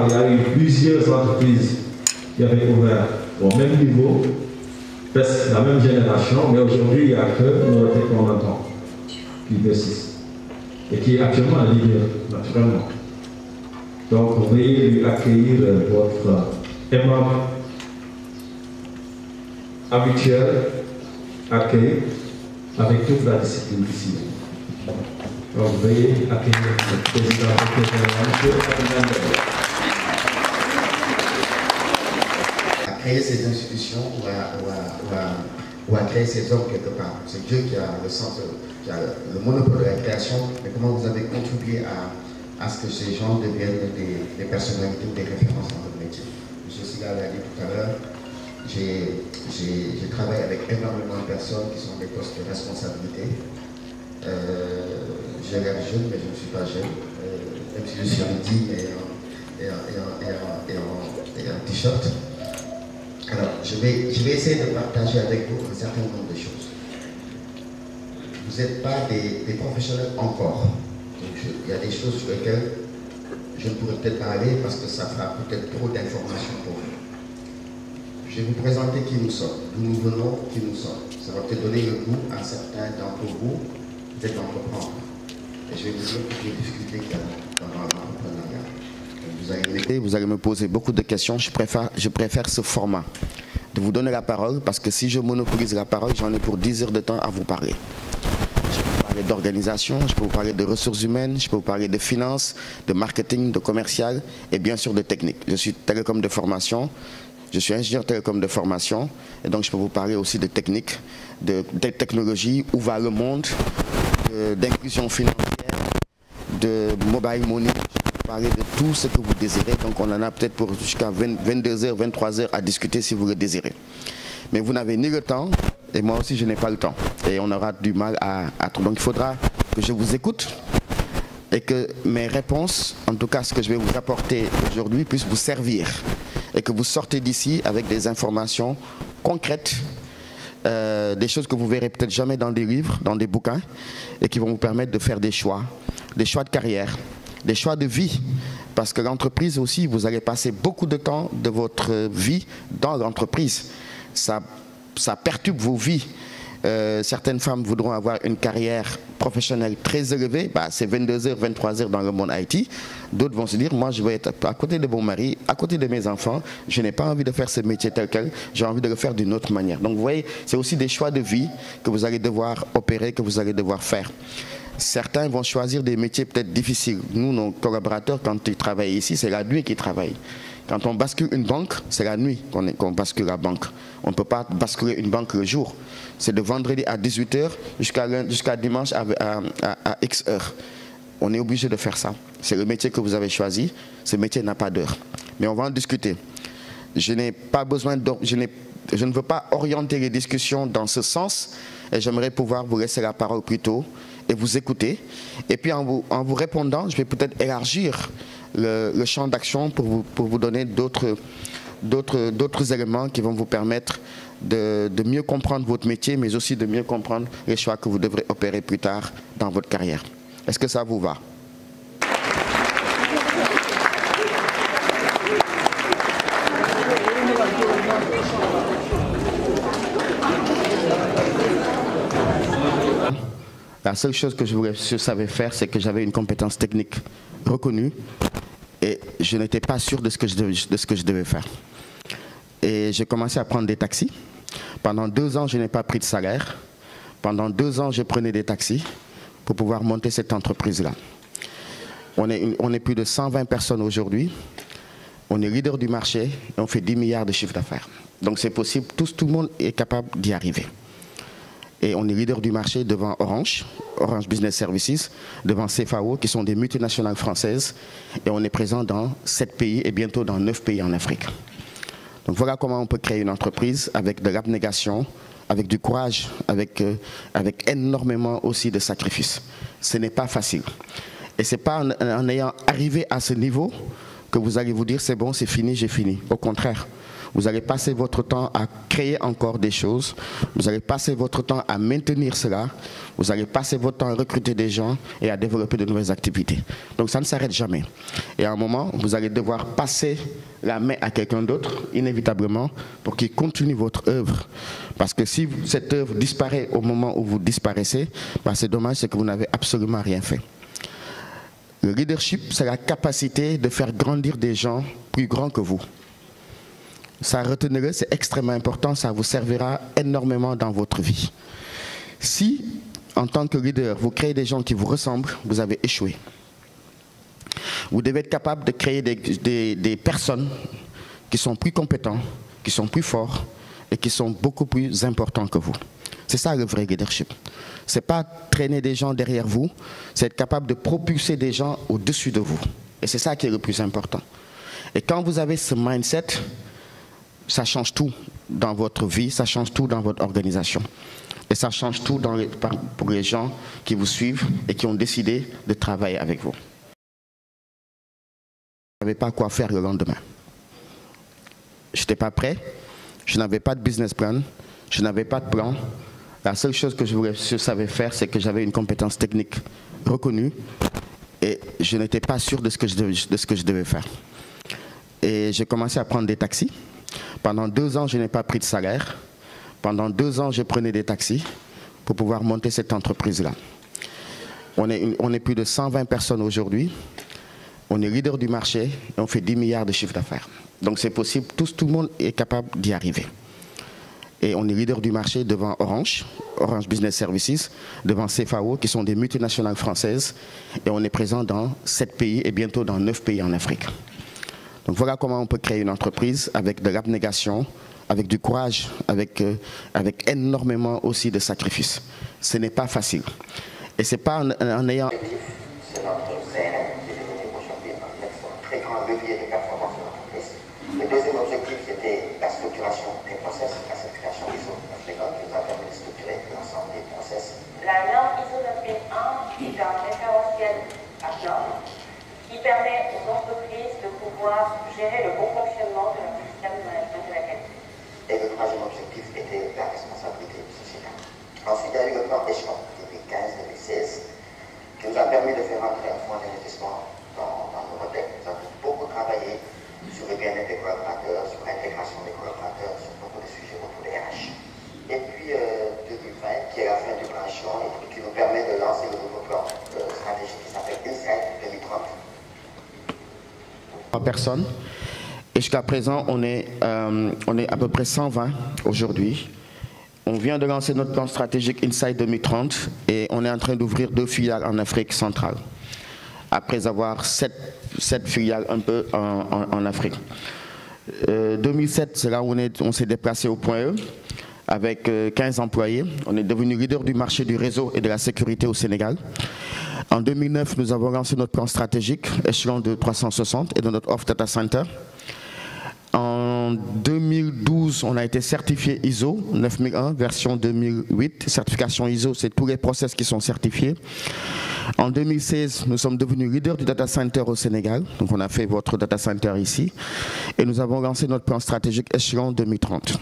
départ, il y a eu plusieurs entreprises qui avaient ouvert au même niveau, presque la même génération, mais aujourd'hui, il n'y a que Novotel qu'on entend, qui persiste, et qui est actuellement un leader, naturellement. Donc, veuillez lui accueillir votre aimable, habituel accueil avec toute la discipline ici. Donc, veuillez accueillir le président de à créer ces institutions ou à créer ces hommes quelque part. C'est Dieu qui a le sens, qui a le monopole de la création, mais comment vous avez contribué à ce que ces gens deviennent des personnalités ou des références dans votre métier. M. Sigal l'a dit tout à l'heure, j'ai travaillé avec énormément de personnes qui sont des postes de responsabilité. J'ai l'air jeune, mais je ne suis pas jeune, même si je suis en jean et en t-shirt. Alors, je vais essayer de partager avec vous un certain nombre de choses. Vous n'êtes pas des professionnels encore. Donc, il y a des choses sur lesquelles je ne pourrais peut-être pas aller parce que ça fera peut-être trop d'informations pour vous. Je vais vous présenter qui nous sommes, d'où nous venons, qui nous sommes. Ça va peut-être donner le goût à certains d'entre vous d'être entrepreneurs. Et je vais vous dire toutes les difficultés qu'il y a dans l'entrepreneuriat. Vous allez me poser beaucoup de questions. Je préfère ce format, de vous donner la parole, parce que si je monopolise la parole, j'en ai pour 10 heures de temps à vous parler. Je peux vous parler d'organisation, je peux vous parler de ressources humaines, je peux vous parler de finances, de marketing, de commercial et bien sûr de technique. Je suis télécom de formation. Je suis ingénieur télécom de formation et donc je peux vous parler aussi de technique, de technologie, où va le monde, d'inclusion financière, de mobile money. Je peux vous parler de tout ce que vous désirez. Donc on en a peut-être pour jusqu'à 22h, 23h à discuter si vous le désirez. Mais vous n'avez ni le temps et moi aussi je n'ai pas le temps. Et on aura du mal à donc il faudra que je vous écoute et que mes réponses, en tout cas ce que je vais vous apporter aujourd'hui, puissent vous servir. Et que vous sortez d'ici avec des informations concrètes, des choses que vous verrez peut-être jamais dans des livres, dans des bouquins, et qui vont vous permettre de faire des choix de carrière, des choix de vie. Parce que l'entreprise aussi, vous allez passer beaucoup de temps de votre vie dans l'entreprise. Ça perturbe vos vies. Certaines femmes voudront avoir une carrière professionnelle très élevée, c'est 22h, 23h dans le monde IT. D'autres vont se dire, moi je vais être à côté de mon mari, à côté de mes enfants, je n'ai pas envie de faire ce métier tel quel, j'ai envie de le faire d'une autre manière. Donc vous voyez, c'est aussi des choix de vie que vous allez devoir opérer, que vous allez devoir faire. Certains vont choisir des métiers peut-être difficiles. Nous, nos collaborateurs, quand ils travaillent ici, c'est la nuit qu'ils travaillent. Quand on bascule une banque, c'est la nuit qu'on bascule la banque. On ne peut pas basculer une banque le jour. C'est de vendredi à 18h jusqu'à dimanche à X heures. On est obligé de faire ça. C'est le métier que vous avez choisi. Ce métier n'a pas d'heure. Mais on va en discuter. Je n'ai pas besoin je ne veux pas orienter les discussions dans ce sens. Et j'aimerais pouvoir vous laisser la parole plus tôt et vous écouter. Et puis en vous répondant, je vais peut-être élargir le champ d'action pour vous donner d'autres éléments qui vont vous permettre de mieux comprendre votre métier, mais aussi de mieux comprendre les choix que vous devrez opérer plus tard dans votre carrière. Est-ce que ça vous va? La seule chose que je savais faire, c'est que j'avais une compétence technique reconnue et je n'étais pas sûr de ce que je devais faire. Et j'ai commencé à prendre des taxis. Pendant 2 ans, je n'ai pas pris de salaire. Pendant 2 ans, je prenais des taxis pour pouvoir monter cette entreprise-là. On est plus de 120 personnes aujourd'hui. On est leader du marché et on fait 10 milliards de chiffre d'affaires. Donc c'est possible, tout le monde est capable d'y arriver. Et on est leader du marché devant Orange Business Services, devant CFAO, qui sont des multinationales françaises. Et on est présent dans 7 pays et bientôt dans 9 pays en Afrique. Donc voilà comment on peut créer une entreprise avec de l'abnégation, avec du courage, avec énormément aussi de sacrifices. Ce n'est pas facile. Et ce n'est pas en ayant arrivé à ce niveau que vous allez vous dire c'est bon, c'est fini, j'ai fini. Au contraire, vous allez passer votre temps à créer encore des choses, vous allez passer votre temps à maintenir cela, vous allez passer votre temps à recruter des gens et à développer de nouvelles activités. Donc ça ne s'arrête jamais. Et à un moment, vous allez devoir passer la main à quelqu'un d'autre, inévitablement, pour qu'il continue votre œuvre. Parce que si cette œuvre disparaît au moment où vous disparaissez, ben c'est dommage, c'est que vous n'avez absolument rien fait. Le leadership, c'est la capacité de faire grandir des gens plus grands que vous. Ça, retenez-le, c'est extrêmement important, ça vous servira énormément dans votre vie. Si, en tant que leader, vous créez des gens qui vous ressemblent, vous avez échoué. Vous devez être capable de créer des personnes qui sont plus compétents, qui sont plus forts et qui sont beaucoup plus importants que vous. C'est ça le vrai leadership. Ce n'est pas traîner des gens derrière vous, c'est être capable de propulser des gens au-dessus de vous. Et c'est ça qui est le plus important. Et quand vous avez ce mindset, ça change tout dans votre vie, ça change tout dans votre organisation. Et ça change tout pour les gens qui vous suivent et qui ont décidé de travailler avec vous. Vous ne savez pas quoi faire le lendemain. Je n'étais pas prêt, je n'avais pas de business plan, je n'avais pas de plan. La seule chose que je savais faire, c'est que j'avais une compétence technique reconnue et je n'étais pas sûr de ce que je devais faire. Et j'ai commencé à prendre des taxis. Pendant 2 ans, je n'ai pas pris de salaire. Pendant 2 ans, je prenais des taxis pour pouvoir monter cette entreprise-là. On est plus de 120 personnes aujourd'hui. On est leader du marché et on fait 10 milliards de chiffre d'affaires. Donc c'est possible, tout le monde est capable d'y arriver. Et on est leader du marché devant Orange, Orange Business Services, devant CFAO, qui sont des multinationales françaises. Et on est présent dans 7 pays et bientôt dans 9 pays en Afrique. Donc voilà comment on peut créer une entreprise avec de l'abnégation, avec du courage, avec énormément aussi de sacrifices. Ce n'est pas facile. Et ce n'est pas en ayant... C'est notre CRM qui est devenu aujourd'hui un très grand levier de performance de l'entreprise. Le deuxième objectif, c'était la structuration des process, la certification ISO 9001 qui nous a permis de structurer l'ensemble des process. La norme ISO 9001 est un référentiel à normes qui permet aux entreprises de pouvoir gérer le bon fonctionnement de leur système de management de la qualité. Et le troisième objectif était la responsabilité sociétale. Ensuite, il y a eu le plan échelon 2015-2016 qui nous a permis de faire entrer un fonds d'investissement dans nos retecs. Nous avons beaucoup travaillé sur le bien-être des collaborateurs, sur l'intégration des collaborateurs, sur beaucoup de sujets autour des RH. Et puis 2020, qui est la fin du plan échelon et qui nous permet de lancer le nouveau plan stratégique qui s'appelle Insight 2030. Personnes. Et jusqu'à présent, on est à peu près 120 aujourd'hui. On vient de lancer notre plan stratégique Insight 2030 et on est en train d'ouvrir 2 filiales en Afrique centrale, après avoir 7 filiales un peu en Afrique. 2007, c'est là où on s'est déplacé au point E, avec 15 employés. On est devenu leader du marché du réseau et de la sécurité au Sénégal. En 2009, nous avons lancé notre plan stratégique, échelon de 360 et de notre Off Data Center. En 2012, on a été certifié ISO 9001, version 2008. Certification ISO, c'est tous les process qui sont certifiés. En 2016, nous sommes devenus leader du data center au Sénégal. Donc on a fait votre data center ici. Et nous avons lancé notre plan stratégique échelon 2030.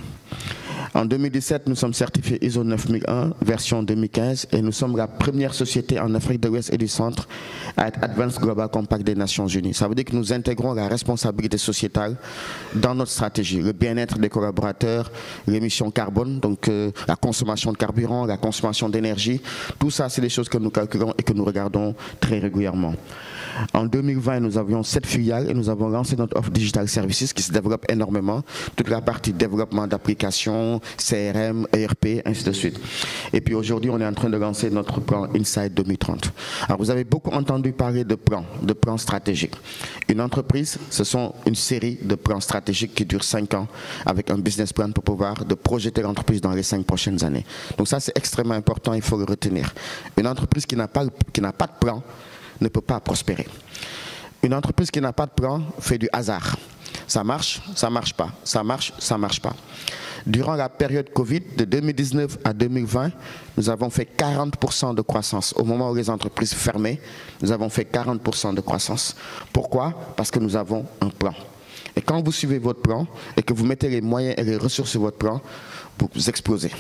En 2017, nous sommes certifiés ISO 9001, version 2015, et nous sommes la première société en Afrique de l'Ouest et du Centre à être Advanced Global Compact des Nations Unies. Ça veut dire que nous intégrons la responsabilité sociétale dans notre stratégie, le bien-être des collaborateurs, l'émission carbone, donc la consommation de carburant, la consommation d'énergie. Tout ça, c'est des choses que nous calculons et que nous regardons très régulièrement. En 2020, nous avions 7 filiales et nous avons lancé notre offre Digital Services qui se développe énormément. Toute la partie développement d'applications, CRM, ERP, ainsi de suite. Et puis aujourd'hui, on est en train de lancer notre plan Insight 2030. Alors vous avez beaucoup entendu parler de plans stratégiques. Une entreprise, ce sont une série de plans stratégiques qui durent 5 ans avec un business plan pour pouvoir projeter l'entreprise dans les 5 prochaines années. Donc ça, c'est extrêmement important, il faut le retenir. Une entreprise qui n'a pas de plan ne peut pas prospérer. Une entreprise qui n'a pas de plan fait du hasard. Ça marche pas. Ça marche pas. Durant la période Covid, de 2019 à 2020, nous avons fait 40% de croissance. Au moment où les entreprises fermaient, nous avons fait 40% de croissance. Pourquoi? Parce que nous avons un plan. Et quand vous suivez votre plan et que vous mettez les moyens et les ressources sur votre plan, vous explosez.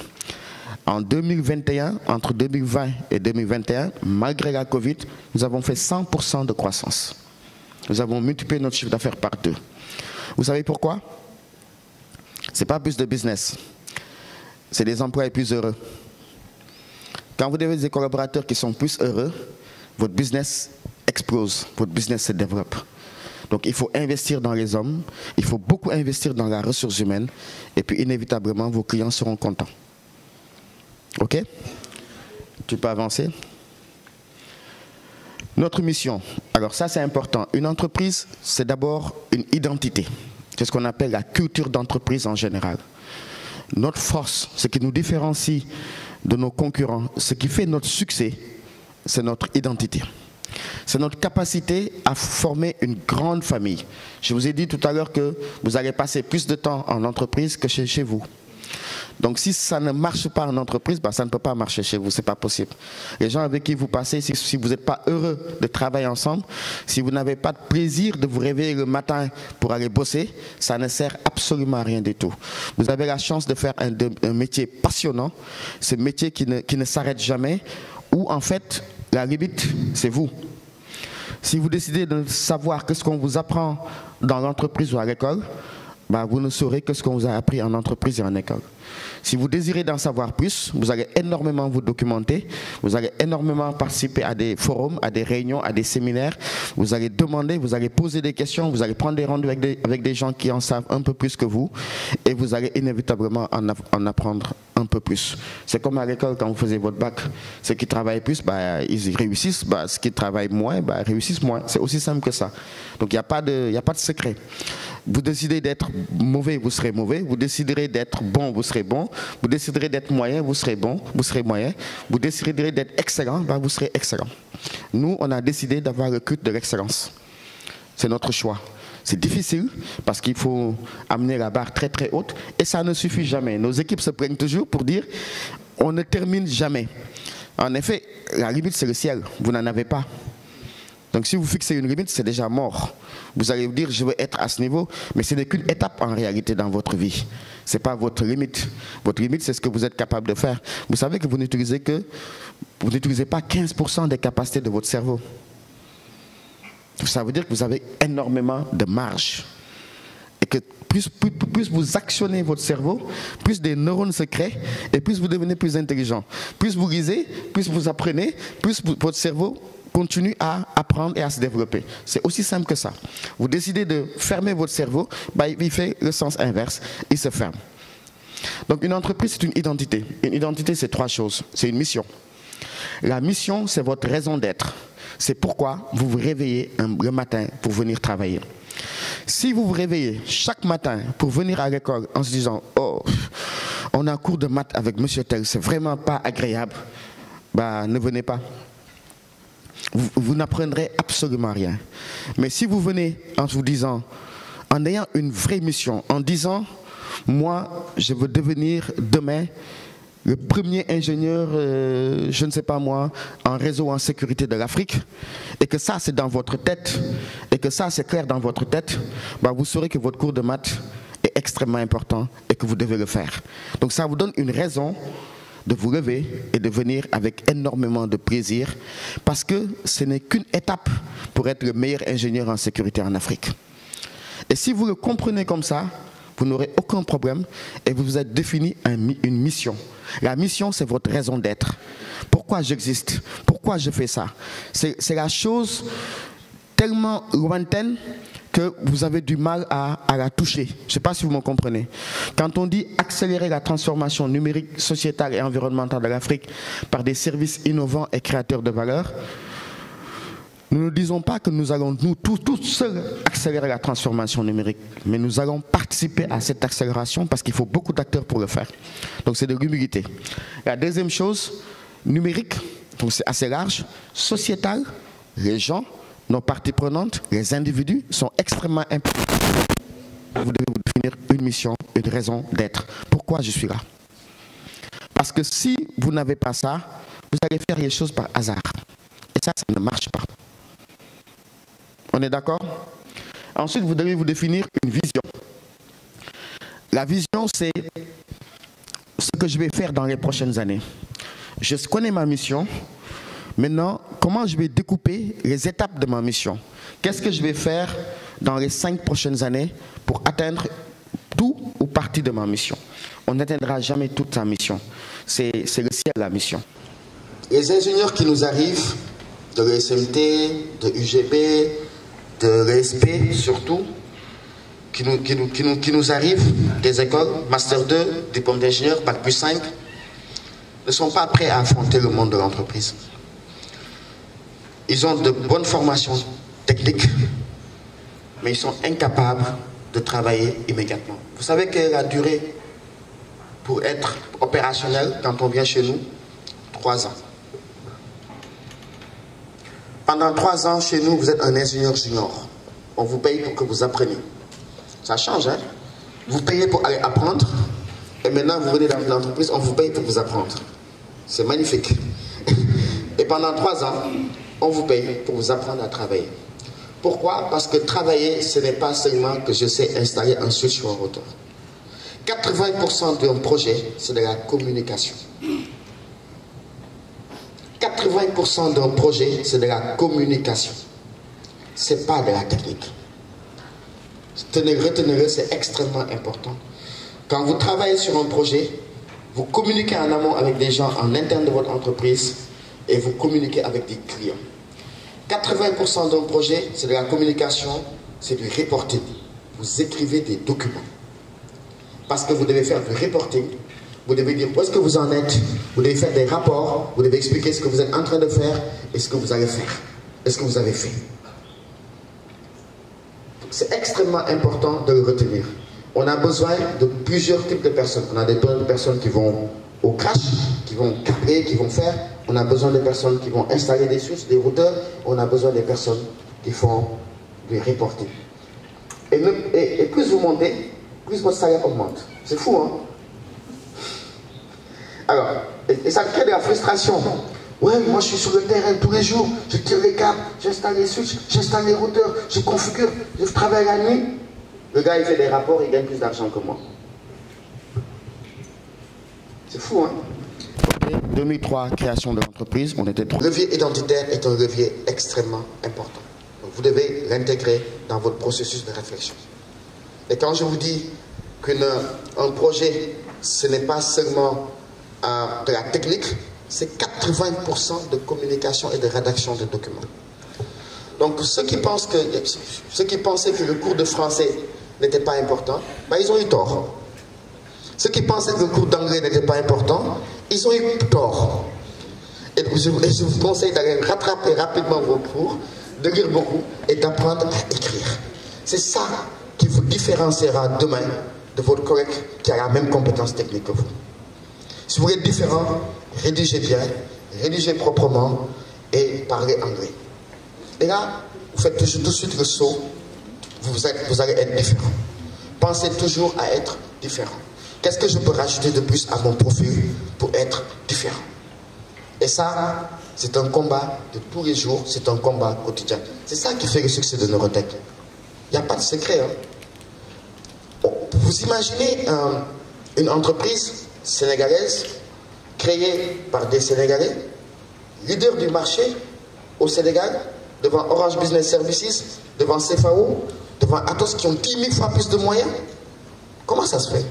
En 2021, entre 2020 et 2021, malgré la Covid, nous avons fait 100% de croissance. Nous avons multiplié notre chiffre d'affaires par 2. Vous savez pourquoi? Ce n'est pas plus de business. C'est des employés plus heureux. Quand vous avez des collaborateurs qui sont plus heureux, votre business explose, votre business se développe. Donc il faut investir dans les hommes, il faut beaucoup investir dans la ressource humaine, et puis inévitablement vos clients seront contents. Ok? Tu peux avancer? Notre mission, alors ça c'est important. Une entreprise, c'est d'abord une identité. C'est ce qu'on appelle la culture d'entreprise en général. Notre force, ce qui nous différencie de nos concurrents, ce qui fait notre succès, c'est notre identité. C'est notre capacité à former une grande famille. Je vous ai dit tout à l'heure que vous allez passer plus de temps en entreprise que chez vous. Donc si ça ne marche pas en entreprise, ça ne peut pas marcher chez vous, ce n'est pas possible. Les gens avec qui vous passez, si vous n'êtes pas heureux de travailler ensemble, si vous n'avez pas de plaisir de vous réveiller le matin pour aller bosser, ça ne sert absolument à rien du tout. Vous avez la chance de faire un métier passionnant, ce métier qui ne s'arrête jamais, où en fait la limite c'est vous. Si vous décidez de savoir ce qu'on vous apprend dans l'entreprise ou à l'école, vous ne saurez que ce qu'on vous a appris en entreprise et en école. Si vous désirez d'en savoir plus, vous allez énormément vous documenter, vous allez énormément participer à des forums, à des réunions, à des séminaires, vous allez demander, vous allez poser des questions, vous allez prendre des rendez-vous avec des gens qui en savent un peu plus que vous, et vous allez inévitablement en apprendre un peu plus. C'est comme à l'école quand vous faisiez votre bac, ceux qui travaillent plus, ils réussissent, ceux qui travaillent moins, réussissent moins. C'est aussi simple que ça. Donc il n'y a pas de secret. Vous décidez d'être mauvais, vous serez mauvais. Vous déciderez d'être bon, vous serez bon. Vous déciderez d'être moyen, vous serez bon, vous serez moyen. Vous déciderez d'être excellent, vous serez excellent. Nous, on a décidé d'avoir le culte de l'excellence. C'est notre choix. C'est difficile parce qu'il faut amener la barre très très haute et ça ne suffit jamais. Nos équipes se plaignent toujours pour dire on ne termine jamais. En effet, la limite c'est le ciel, vous n'en avez pas. Donc si vous fixez une limite, c'est déjà mort. Vous allez vous dire je veux être à ce niveau, mais ce n'est qu'une étape en réalité dans votre vie. Ce n'est pas votre limite. Votre limite c'est ce que vous êtes capable de faire. Vous savez que vous n'utilisez pas 15% des capacités de votre cerveau. Ça veut dire que vous avez énormément de marge. Et que plus vous actionnez votre cerveau, plus des neurones se créent et plus vous devenez plus intelligent. Plus vous lisez, plus vous apprenez, plus votre cerveau continue à apprendre et à se développer. C'est aussi simple que ça. Vous décidez de fermer votre cerveau, il fait le sens inverse, il se ferme. Donc une entreprise, c'est une identité. Une identité, c'est 3 choses. C'est une mission. La mission, c'est votre raison d'être. C'est pourquoi vous vous réveillez le matin pour venir travailler. Si vous vous réveillez chaque matin pour venir à l'école en se disant « Oh, on a un cours de maths avec monsieur tel, c'est vraiment pas agréable », ne venez pas. Vous n'apprendrez absolument rien. Mais si vous venez en vous disant, en ayant une vraie mission, en disant « Moi, je veux devenir demain le premier ingénieur, je ne sais pas moi, en réseau en sécurité de l'Afrique, et que ça c'est dans votre tête, et que ça c'est clair dans votre tête, vous saurez que votre cours de maths est extrêmement important et que vous devez le faire. Donc ça vous donne une raison de vous lever et de venir avec énormément de plaisir, parce que ce n'est qu'une étape pour être le meilleur ingénieur en sécurité en Afrique. Et si vous le comprenez comme ça, vous n'aurez aucun problème et vous vous êtes défini une mission. La mission, c'est votre raison d'être. Pourquoi j'existe? Pourquoi je fais ça? C'est la chose tellement lointaine que vous avez du mal à la toucher. Je ne sais pas si vous me comprenez. Quand on dit accélérer la transformation numérique, sociétale et environnementale de l'Afrique par des services innovants et créateurs de valeur, nous ne disons pas que nous allons, nous tous seuls, accélérer la transformation numérique, mais nous allons participer à cette accélération parce qu'il faut beaucoup d'acteurs pour le faire. Donc c'est de l'humilité. La deuxième chose, numérique, donc c'est assez large, sociétal, les gens, nos parties prenantes, les individus sont extrêmement importants. Vous devez vous définir une mission, une raison d'être. Pourquoi je suis là? Parce que si vous n'avez pas ça, vous allez faire les choses par hasard. Et ça ne marche pas. On est d'accord? Ensuite, vous devez vous définir une vision. La vision, c'est ce que je vais faire dans les prochaines années. Je connais ma mission. Maintenant, comment je vais découper les étapes de ma mission? Qu'est-ce que je vais faire dans les 5 prochaines années pour atteindre tout ou partie de ma mission? On n'atteindra jamais toute sa mission. C'est le ciel la mission. Les ingénieurs qui nous arrivent de l'ESMT, de UGB, de l'ESP surtout, qui nous arrivent des écoles, Master 2, diplôme d'ingénieur, Bac plus 5, ne sont pas prêts à affronter le monde de l'entreprise. Ils ont de bonnes formations techniques, mais ils sont incapables de travailler immédiatement. Vous savez que la durée pour être opérationnel quand on vient chez nous, 3 ans. Pendant 3 ans, chez nous, vous êtes un ingénieur junior. On vous paye pour que vous appreniez. Ça change, hein? Vous payez pour aller apprendre, et maintenant vous venez dans une entreprise, on vous paye pour vous apprendre. C'est magnifique. Et pendant 3 ans, on vous paye pour vous apprendre à travailler. Pourquoi? Parce que travailler, ce n'est pas seulement que je sais installer un switch ou un routeur. 80% d'un projet, c'est de la communication. 80% d'un projet, c'est de la communication. Ce n'est pas de la technique. Retenez-le, c'est extrêmement important. Quand vous travaillez sur un projet, vous communiquez en amont avec des gens en interne de votre entreprise et vous communiquez avec des clients. 80% d'un projet, c'est de la communication, c'est du reporting. Vous écrivez des documents. Parce que vous devez faire du reporting, vous devez dire où est-ce que vous en êtes, vous devez faire des rapports, vous devez expliquer ce que vous êtes en train de faire et ce que vous allez faire, et ce que vous avez fait. C'est extrêmement important de le retenir. On a besoin de plusieurs types de personnes. On a des personnes qui vont au crash, qui vont câbler, qui vont faire. On a besoin de personnes qui vont installer des switches, des routeurs. On a besoin de personnes qui font du reporting. Et plus vous montez, plus votre salaire augmente. C'est fou, hein? Alors, et ça crée de la frustration. Ouais, moi je suis sur le terrain tous les jours, je tire les câbles, j'installe les switches, j'installe les routeurs, je configure, je travaille la nuit. Le gars il fait des rapports, il gagne plus d'argent que moi. C'est fou, hein? 2003, création de l'entreprise, on était 3. Le levier identitaire est un levier extrêmement important. Donc vous devez l'intégrer dans votre processus de réflexion. Et quand je vous dis qu'un projet, ce n'est pas seulement de la technique, c'est 80% de communication et de rédaction de documents. Donc ceux qui pensaient que le cours de français n'était pas important, ben, ils ont eu tort. Ceux qui pensaient que le cours d'anglais n'était pas important, ils ont eu tort. Et je vous conseille d'aller rattraper rapidement vos cours, de lire beaucoup et d'apprendre à écrire. C'est ça qui vous différenciera demain de votre collègue qui a la même compétence technique que vous. Si vous êtes différent, rédigez bien, rédigez proprement et parlez anglais. Et là, vous faites tout de suite le saut, vous allez être différent. Pensez toujours à être différent. Qu'est-ce que je peux rajouter de plus à mon profil pour être différent? Et ça, c'est un combat de tous les jours, c'est un combat quotidien. C'est ça qui fait le succès de Neurotech. Il n'y a pas de secret. Hein? Vous imaginez une entreprise sénégalaise créée par des Sénégalais, leader du marché au Sénégal, devant Orange Business Services, devant CFAO, devant Atos qui ont 10 000 fois plus de moyens. Comment ça se fait?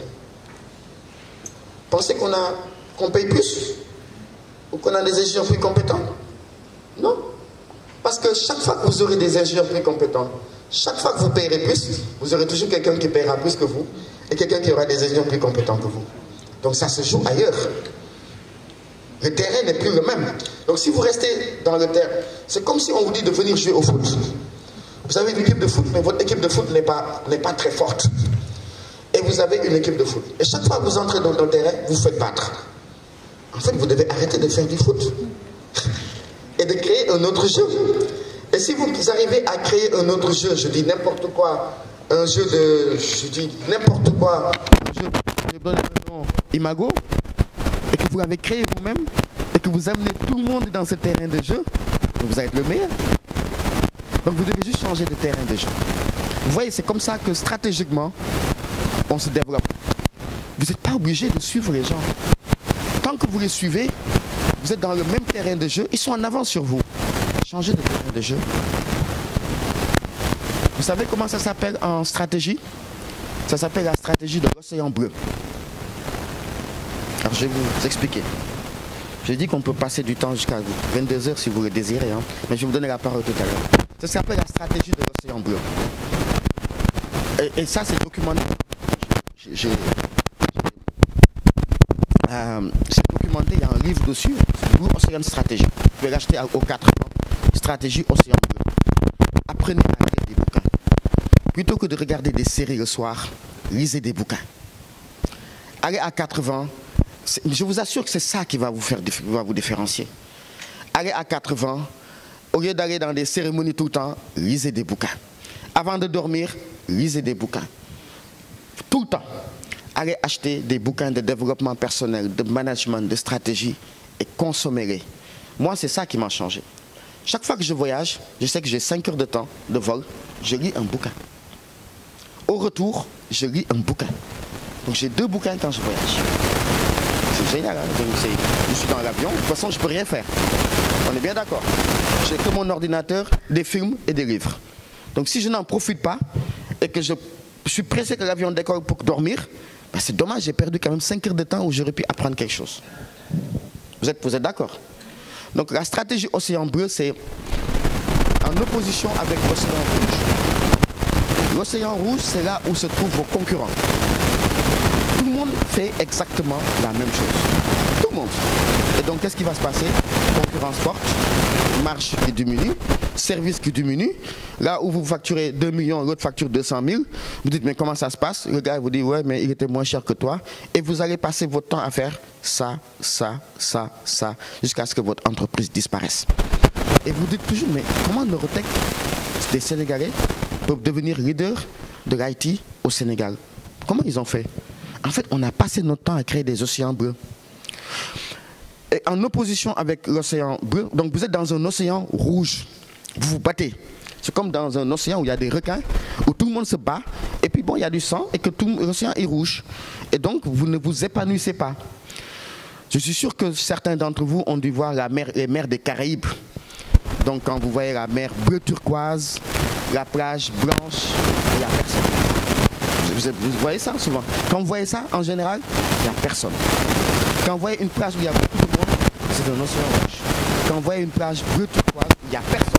Pensez qu'on paye plus? Ou qu'on a des ingénieurs plus compétents? Non. Parce que chaque fois que vous aurez des ingénieurs plus compétents, chaque fois que vous payerez plus, vous aurez toujours quelqu'un qui paiera plus que vous et quelqu'un qui aura des ingénieurs plus compétents que vous. Donc ça se joue ailleurs. Le terrain n'est plus le même. Donc si vous restez dans le terrain, c'est comme si on vous dit de venir jouer au foot. Vous avez une équipe de foot, mais votre équipe de foot n'est pas très forte. Et vous avez une équipe de foot. Et chaque fois que vous entrez dans le terrain, vous faites battre. En fait, vous devez arrêter de faire du foot. Et de créer un autre jeu. Et si vous arrivez à créer un autre jeu, je dis n'importe quoi, un jeu de... Je dis n'importe quoi, un jeu de Imago, et que vous l'avez créé vous-même, et que vous amenez tout le monde dans ce terrain de jeu, vous allez être le meilleur. Donc vous devez juste changer de terrain de jeu. Vous voyez, c'est comme ça que stratégiquement, on se développe. Vous n'êtes pas obligé de suivre les gens. Tant que vous les suivez, vous êtes dans le même terrain de jeu, ils sont en avance sur vous. Changez de terrain de jeu. Vous savez comment ça s'appelle en stratégie? Ça s'appelle la stratégie de l'océan bleu. Alors je vais vous expliquer. J'ai dit qu'on peut passer du temps jusqu'à 22 heures si vous le désirez, hein, mais je vais vous donner la parole tout à l'heure. Ça s'appelle la stratégie de l'océan bleu. Et ça, c'est documenté. C'est documenté, il y a un livre dessus, Blue Ocean Strategy. Vous pouvez l'acheter aux 4 ans. Stratégie Océan Bleu. Apprenez à lire des bouquins. Plutôt que de regarder des séries le soir, lisez des bouquins. Allez à 80. Je vous assure que c'est ça qui va vous différencier. Allez à 80, au lieu d'aller dans des cérémonies tout le temps, lisez des bouquins. Avant de dormir, lisez des bouquins. Tout le temps. Allez acheter des bouquins de développement personnel, de management, de stratégie et consommez-les. Moi, c'est ça qui m'a changé. Chaque fois que je voyage, je sais que j'ai 5 heures de temps de vol, je lis un bouquin. Au retour, je lis un bouquin. Donc j'ai 2 bouquins quand je voyage. C'est génial, hein? Donc, je suis dans l'avion, de toute façon je ne peux rien faire. On est bien d'accord. J'ai que mon ordinateur, des films et des livres. Donc si je n'en profite pas et que je suis pressé que l'avion décolle pour dormir, ben c'est dommage, j'ai perdu quand même 5 heures de temps où j'aurais pu apprendre quelque chose. Vous êtes d'accord? Donc la stratégie Océan Bleu, c'est en opposition avec l'Océan Rouge. L'Océan Rouge, c'est là où se trouvent vos concurrents. Tout le monde fait exactement la même chose. Tout le monde. Et donc, qu'est-ce qui va se passer? Concurrence forte, marge qui diminue, service qui diminue. Là où vous facturez 2 millions, l'autre facture 200 000, vous dites, mais comment ça se passe? Le gars vous dit, ouais, mais il était moins cher que toi. Et vous allez passer votre temps à faire ça, jusqu'à ce que votre entreprise disparaisse. Et vous dites toujours, mais comment Neurotech, des Sénégalais, peuvent devenir leaders de l'IT au Sénégal? Comment ils ont fait? En fait, on a passé notre temps à créer des océans bleus. Et en opposition avec l'océan bleu, donc vous êtes dans un océan rouge. Vous vous battez. C'est comme dans un océan où il y a des requins, où tout le monde se bat, et puis bon, il y a du sang, et que tout l'océan est rouge. Et donc, vous ne vous épanouissez pas. Je suis sûr que certains d'entre vous ont dû voir les mers des Caraïbes. Donc, quand vous voyez la mer bleu turquoise, la plage blanche, il n'y a personne. Vous voyez ça souvent. Quand vous voyez ça, en général, il n'y a personne. Quand vous voyez une plage où il y a beaucoup de monde, c'est un océan rouge. Quand vous voyez une plage bleu turquoise, il n'y a personne.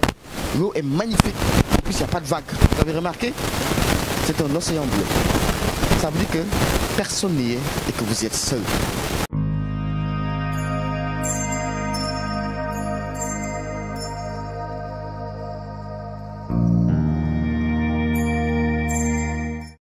L'eau est magnifique. En plus, il n'y a pas de vagues. Vous avez remarqué? C'est un océan bleu. Ça veut dire que personne n'y est et que vous êtes seul.